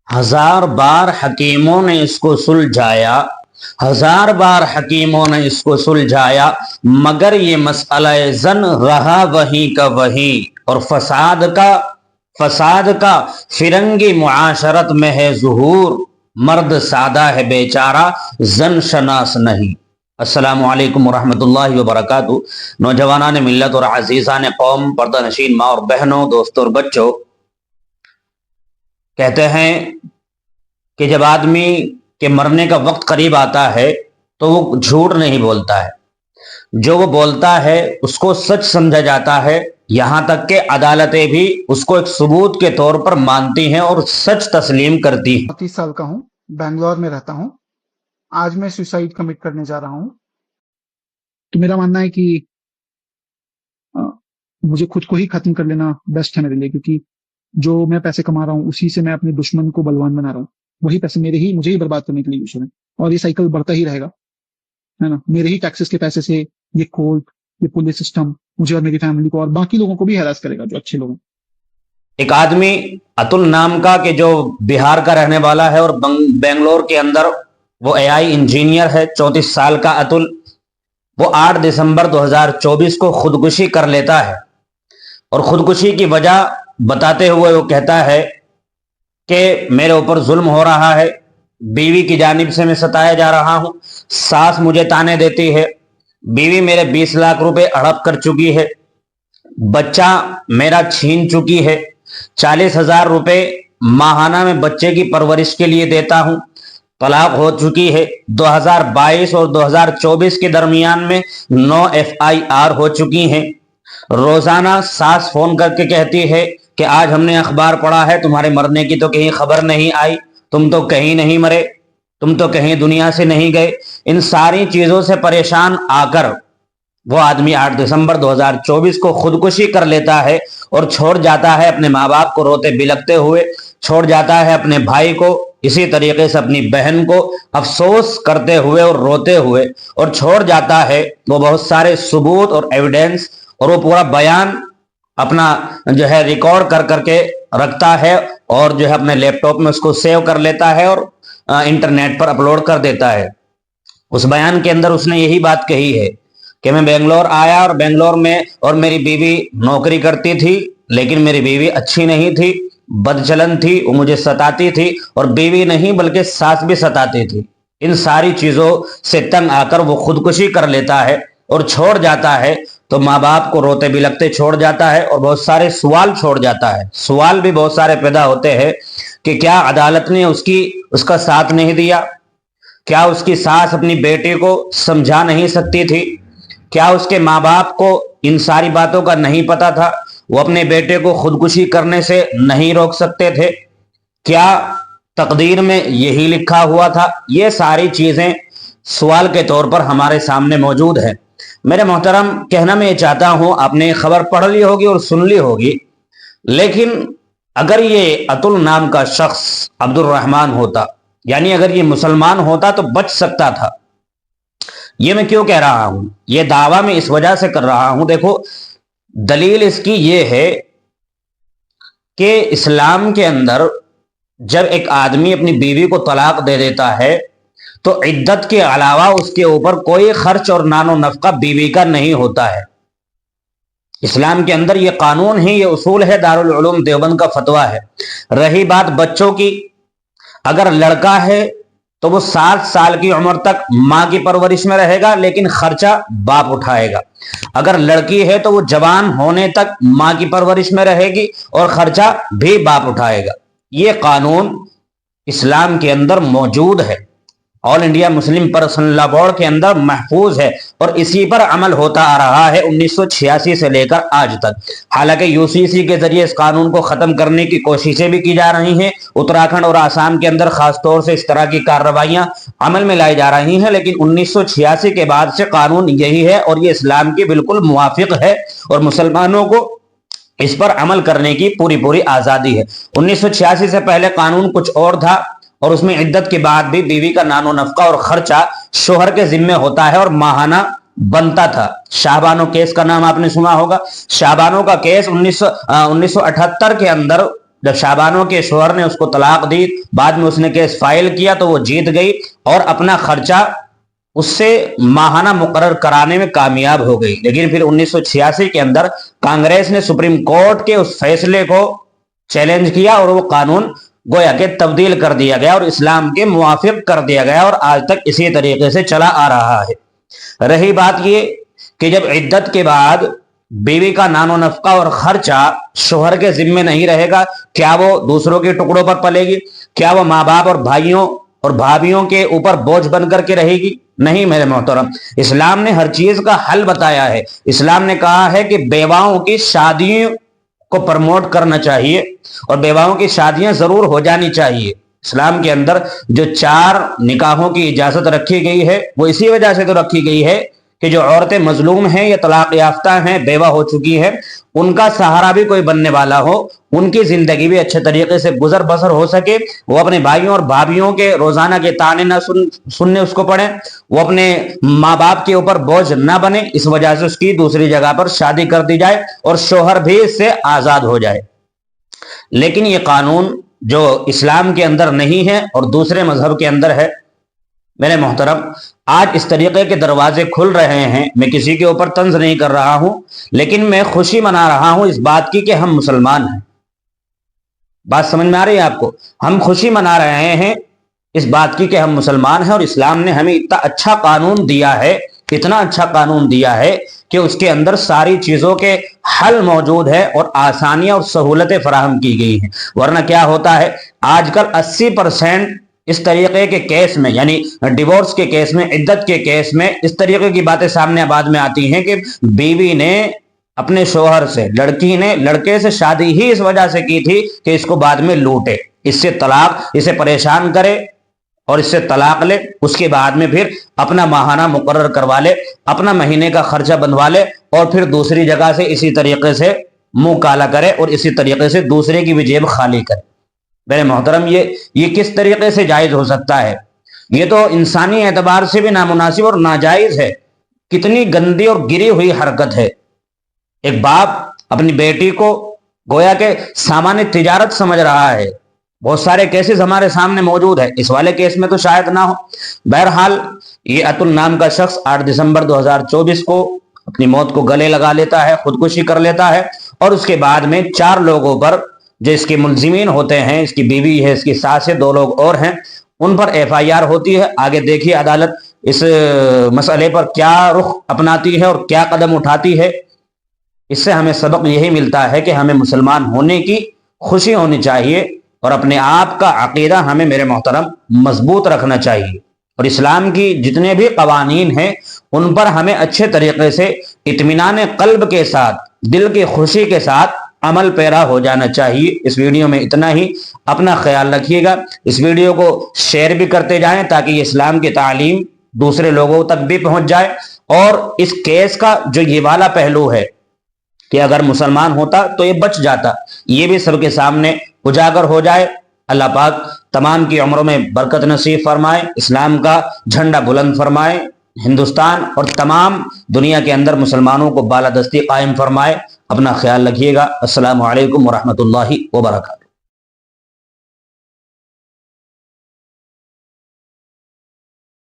हजार बार हकीमों ने इसको सुलझाया, हजार बार हकीमों ने इसको सुलझाया, मगर ये मसला जन रहा वहीं का वहीं। और फसाद का फिरंगी मुआशरत में है ज़ुहूर, मर्द सादा है बेचारा जन शनास नहीं। अस्सलामु अलैकुम वरहमतुल्लाहि वबरकातुहू। नौजवानान मिल्लत और अजीज़ान कौम, पर्दा नशीन माँ और बहनों, दोस्तों और बच्चों, कहते हैं कि जब आदमी के मरने का वक्त करीब आता है तो वो झूठ नहीं बोलता है, जो वो बोलता है उसको सच समझा जाता है। यहां तक कि अदालतें भी उसको एक सबूत के तौर पर मानती हैं और सच तस्लीम करती हैं। 30 साल का हूँ, बैंगलोर में रहता हूँ। आज मैं सुसाइड कमिट करने जा रहा हूँ। तो मेरा मानना है कि अ, मुझे खुद को ही खत्म कर लेना बेस्ट है मेरे लिए, क्योंकि जो मैं पैसे कमा रहा हूँ उसी से मैं अपने दुश्मन को बलवान बना रहा हूँ। वही पैसे मुझे ही बर्बाद करने के लिए यूज हो रहे हैं, और ये साइकिल बढ़ता ही रहेगा, है ना। मेरे ही टैक्सेस के पैसे से ये कोर्ट, ये पुलिस सिस्टम मुझे और मेरी फैमिली को और बाकी लोगों को भी हैरास करेगा, जो अच्छे लोग हैं। एक आदमी अतुल नाम का, कि जो बिहार का रहने वाला है और बेंगलोर के अंदर वो एआई इंजीनियर है, 34 साल का अतुल, वो 8 दिसंबर 2024 को खुदकुशी कर लेता है। और खुदकुशी की वजह बताते हुए वो कहता है कि मेरे ऊपर जुल्म हो रहा है, बीवी की जानिब से मैं सताया जा रहा हूं, सास मुझे ताने देती है, बीवी मेरे 20 लाख रुपए हड़प कर चुकी है, बच्चा मेरा छीन चुकी है, 40,000 रुपए माहाना में बच्चे की परवरिश के लिए देता हूं, तलाक हो चुकी है। 2022 और 2024 के दरमियान में 9 FIR हो चुकी हैं। रोजाना सास फोन करके कहती है कि आज हमने अखबार पढ़ा है, तुम्हारे मरने की तो कहीं खबर नहीं आई, तुम तो कहीं नहीं मरे, तुम तो कहीं दुनिया से नहीं गए। इन सारी चीजों से परेशान आकर वो आदमी 8 दिसंबर 2024 को खुदकुशी कर लेता है और छोड़ जाता है अपने माँ बाप को रोते बिलखते हुए, छोड़ जाता है अपने भाई को, इसी तरीके से अपनी बहन को अफसोस करते हुए और रोते हुए, और छोड़ जाता है वो बहुत सारे सबूत और एविडेंस, और वो पूरा बयान अपना जो है रिकॉर्ड कर करके रखता है, और जो है अपने लैपटॉप में उसको सेव कर लेता है और इंटरनेट पर अपलोड कर देता है। उस बयान के अंदर उसने यही बात कही है कि मैं बेंगलोर आया और बेंगलोर में, और मेरी बीवी नौकरी करती थी, लेकिन मेरी बीवी अच्छी नहीं थी, बदचलन थी, वो मुझे सताती थी, और बीवी नहीं बल्कि सास भी सताती थी। इन सारी चीजों से तंग आकर वो खुदकुशी कर लेता है और छोड़ जाता है। तो माँ बाप को रोते बिलखते छोड़ जाता है और बहुत सारे सवाल छोड़ जाता है। सवाल भी बहुत सारे पैदा होते हैं कि क्या अदालत ने उसका साथ नहीं दिया, क्या उसकी सास अपनी बेटे को समझा नहीं सकती थी, क्या उसके माँ बाप को इन सारी बातों का नहीं पता था, वो अपने बेटे को खुदकुशी करने से नहीं रोक सकते थे, क्या तकदीर में यही लिखा हुआ था। ये सारी चीजें सवाल के तौर पर हमारे सामने मौजूद है। मेरे मोहतरम, कहना मैं ये चाहता हूं, आपने खबर पढ़ ली होगी और सुन ली होगी, लेकिन अगर ये अतुल नाम का शख्स अब्दुल रहमान होता, यानी अगर ये मुसलमान होता, तो बच सकता था। ये मैं क्यों कह रहा हूं, ये दावा मैं इस वजह से कर रहा हूं, देखो दलील इसकी ये है कि इस्लाम के अंदर जब एक आदमी अपनी बीवी को तलाक दे देता है तो इद्दत के अलावा उसके ऊपर कोई खर्च और नानो नफका बीवी का नहीं होता है। इस्लाम के अंदर ये कानून है, ये उसूल है, दारुल उलूम देवबंद का फतवा है। रही बात बच्चों की, अगर लड़का है तो वो 7 साल की उम्र तक मां की परवरिश में रहेगा, लेकिन खर्चा बाप उठाएगा। अगर लड़की है तो वो जवान होने तक मां की परवरिश में रहेगी और खर्चा भी बाप उठाएगा। ये कानून इस्लाम के अंदर मौजूद है, all India Muslim personal law board के अंदर महफूज है, और इसी पर अमल होता आ रहा है 1986 से लेकर आज तक। हालांकि यूसीसी के जरिए इस कानून को खत्म करने की कोशिशें भी की जा रही हैं, उत्तराखंड और आसाम के अंदर खासतौर से इस तरह की कार्रवाइयां अमल में लाई जा रही हैं, लेकिन 1986 के बाद से कानून यही है और ये इस्लाम की बिल्कुल मुवाफिक है, और मुसलमानों को इस पर अमल करने की पूरी पूरी आजादी है। 1986 से पहले कानून कुछ और था, और उसमें इद्दत के बाद भी बीवी का नानो नफका और खर्चा शोहर के जिम्मे होता है और माहाना बनता था। शाहबानो केस का नाम आपने सुना होगा। शाहबानो का केस 1978 के अंदर جب شابانو کے شوہر نے اس کو طلاق دی، بعد میں اس نے کیس فائل کیا تو وہ جیت گئی اور اپنا خرچہ اس سے ماہانہ مقرر کرانے میں کامیاب ہو گئی۔ لیکن پھر 1986 کے اندر کانگریس نے سپریم کورٹ کے اس فیصلے کو چیلنج کیا اور وہ قانون گویا کہ تبدیل کر دیا گیا اور اسلام کے موافق کر دیا گیا، اور آج تک اسی طریقے سے چلا آ رہا ہے۔ رہی بات یہ کہ جب عدت کے بعد بیوی کا نان و نفقہ اور خرچہ شوہر کے ذمے نہیں رہے گا، کیا وہ دوسروں کے ٹکڑوں پر پلے گی؟ کیا وہ ماں باپ اور بھائیوں اور بھابھیوں کے اوپر بوجھ بن کر کے رہے گی؟ نہیں میرے محترم، اسلام نے ہر چیز کا حل بتایا ہے۔ اسلام نے کہا ہے کہ بیواؤں کی شادیوں کو پرموٹ کرنا چاہیے اور بیواؤں کی شادیاں ضرور ہو جانی چاہیے۔ اسلام کے اندر جو 4 نکاحوں کی اجازت رکھی گئی ہے وہ اسی وجہ سے تو رکھی گئی ہے کہ جو عورتیں مظلوم ہیں یا طلاق یافتہ ہیں، بیوہ ہو چکی ہیں، ان کا سہارا بھی کوئی بننے والا ہو، ان کی زندگی بھی اچھے طریقے سے گزر بسر ہو سکے، وہ اپنے بھائیوں اور بھابھیوں کے روزانہ کے طعنے نہ سننے اس کو پڑے، وہ اپنے ماں باپ کے اوپر بوجھ نہ بنے، اس وجہ سے اس کی دوسری جگہ پر شادی کر دی جائے اور شوہر بھی اس سے آزاد ہو جائے۔ لیکن یہ قانون جو اسلام کے اندر نہیں ہے اور دوسرے مذہب کے اندر ہے، میرے محترم، آج اس طریقے کے دروازے کھل رہے ہیں۔ میں کسی کے اوپر طنز نہیں کر رہا ہوں، لیکن میں خوشی منا رہا ہوں اس بات کی کہ ہم مسلمان ہیں۔ بات سمجھ میں آ رہی ہے آپ کو؟ ہم خوشی منا رہے ہیں اس بات کی کہ ہم مسلمان ہیں اور اسلام نے ہمیں اتنا اچھا قانون دیا ہے، اتنا اچھا قانون دیا ہے کہ اس کے اندر ساری چیزوں کے حل موجود ہے اور آسانیاں اور سہولتیں فراہم کی گئی ہیں۔ ورنہ کیا ہوتا ہے، آج کل 80% اس طریقے کے کیس میں، یعنی ڈیورس کے کیس میں، عدت کے کیس میں اس طریقے کی باتیں سامنے بعد میں آتی ہیں کہ بیوی نے اپنے شوہر سے، لڑکی نے لڑکے سے شادی ہی اس وجہ سے کی تھی کہ اس کو بعد میں لوٹے، اس سے طلاق، اسے پریشان کرے اور اس سے طلاق لے، اس کے بعد میں پھر اپنا ماہانہ مقرر کروا لے، اپنا مہینے کا خرچہ بنوا لے اور پھر دوسری جگہ سے اسی طریقے سے منہ کالا کرے اور اسی طریقے سے دوسرے کی بھی جیب خالی کرے۔ میرے محترم، یہ کس طریقے سے جائز ہو سکتا ہے؟ یہ تو انسانی اعتبار سے بھی نامناسب اور ناجائز ہے۔ کتنی گندی اور گری ہوئی حرکت ہے۔ ایک باپ اپنی بیٹی کو گویا کہ سامان تجارت سمجھ رہا ہے۔ بہت سارے کیسز ہمارے سامنے موجود ہے، اس والے کیس میں تو شاید نہ ہو۔ بہرحال یہ اتل نام کا شخص 8 دسمبر 2024 کو اپنی موت کو گلے لگا لیتا ہے، خودکشی کر لیتا ہے، اور اس کے بعد میں 4 لوگوں پر جو اس کے ملزمین ہوتے ہیں، اس کی بیوی ہے، اس کی ساس ہے، 2 لوگ اور ہیں، ان پر FIR ہوتی ہے۔ آگے دیکھیے عدالت اس مسئلے پر کیا رخ اپناتی ہے اور کیا قدم اٹھاتی ہے۔ اس سے ہمیں سبق یہی ملتا ہے کہ ہمیں مسلمان ہونے کی خوشی ہونی چاہیے اور اپنے آپ کا عقیدہ ہمیں میرے محترم مضبوط رکھنا چاہیے، اور اسلام کی جتنے بھی قوانین ہیں ان پر ہمیں اچھے طریقے سے اطمینان قلب کے ساتھ، دل کی خوشی کے ساتھ عمل پیرا ہو جانا چاہیے۔ اس ویڈیو میں اتنا ہی، اپنا خیال رکھیے گا، اس ویڈیو کو شیئر بھی کرتے جائیں تاکہ یہ اسلام کی تعلیم دوسرے لوگوں تک بھی پہنچ جائے، اور اس کیس کا جو یہ والا پہلو ہے کہ اگر مسلمان ہوتا تو یہ بچ جاتا، یہ بھی سب کے سامنے اجاگر ہو جائے۔ اللہ پاک تمام کی عمروں میں برکت نصیب فرمائے، اسلام کا جھنڈا بلند فرمائے، ہندوستان اور تمام دنیا کے اندر مسلمانوں کو بالادستی قائم فرمائے۔ اپنا خیال رکھیے گا۔ السلام علیکم ورحمۃ اللہ وبرکاتہ۔